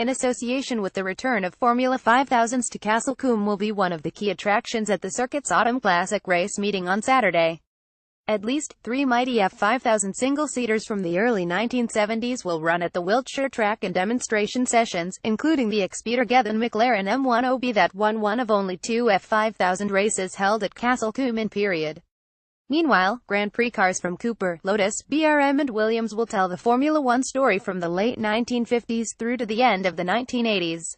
in association with the return of Formula 5000s to Castle Combe, will be one of the key attractions at the circuit's Autumn Classic race meeting on Saturday. At least 3 mighty F5000 single-seaters from the early 1970s will run at the Wiltshire track in demonstration sessions, including the ex-Peter Gethin McLaren M10B that won one of only 2 F5000 races held at Castle Combe in period. Meanwhile, Grand Prix cars from Cooper, Lotus, BRM and Williams will tell the Formula One story from the late 1950s through to the end of the 1980s.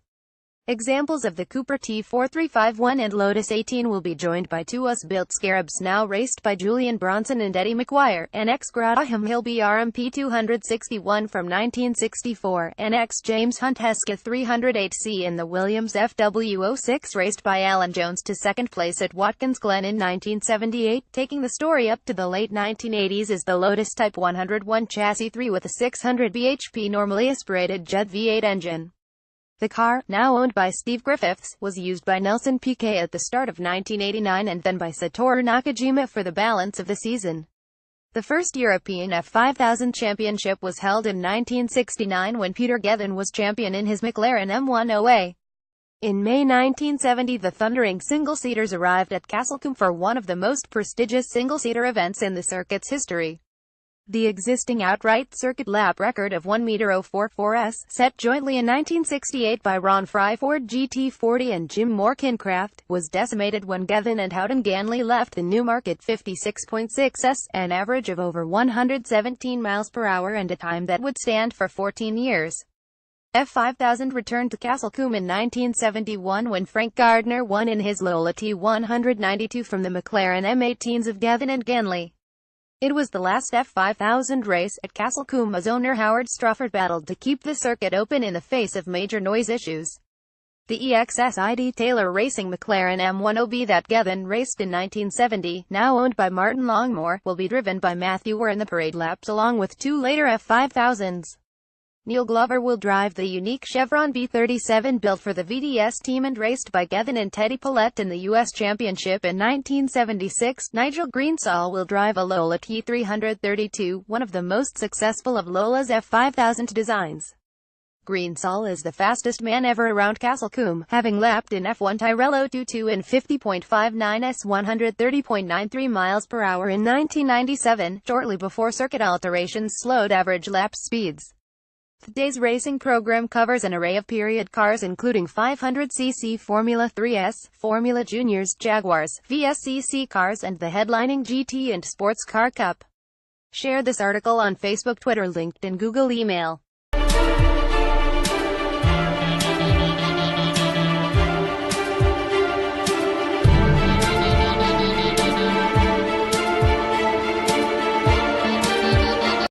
Examples of the Cooper T4351 and Lotus 18 will be joined by two US-built Scarabs now raced by Julian Bronson and Eddie McGuire, an ex-Graham Hill BRM P261 from 1964, and ex-James Hunt Heska 308C in the Williams FW06 raced by Alan Jones to second place at Watkins Glen in 1978. Taking the story up to the late 1980s is the Lotus Type 101 Chassis 3 with a 600 bhp normally aspirated jet V8 engine. The car, now owned by Steve Griffiths, was used by Nelson Piquet at the start of 1989 and then by Satoru Nakajima for the balance of the season. The first European F5000 championship was held in 1969 when Peter Gethin was champion in his McLaren M10A. In May 1970, the thundering single-seaters arrived at Castle Combe for one of the most prestigious single-seater events in the circuit's history. The existing outright circuit lap record of 1:04.4s, set jointly in 1968 by Ron Fry Ford GT40 and Jim Morkincraft, was decimated when Gethin and Howden Ganley left the Newmarket 56.6s, an average of over 117 miles per hour and a time that would stand for 14 years. F5000 returned to Castle Combe in 1971 when Frank Gardner won in his Lola T192 from the McLaren M18s of Gethin and Ganley. It was the last F5000 race at Castle Combe as owner Howard Strufford battled to keep the circuit open in the face of major noise issues. The EXSID Taylor Racing McLaren M10B that Gethin raced in 1970, now owned by Martin Longmore, will be driven by Matthew Ware in the parade laps along with two later F5000s. Neil Glover will drive the unique Chevron B37 built for the VDS team and raced by Gethin and Teddy Paulette in the U.S. Championship in 1976. Nigel Greensall will drive a Lola T332, one of the most successful of Lola's F5000 designs. Greensall is the fastest man ever around Castle Combe, having lapped in F1 Tyrrell 22 in 50.59s 130.93 miles per hour in 1997, shortly before circuit alterations slowed average lap speeds. The day's racing program covers an array of period cars including 500cc Formula 3S, Formula Juniors, Jaguars, VSCC cars and the headlining GT and Sports Car Cup. Share this article on Facebook, Twitter, LinkedIn, Google, email.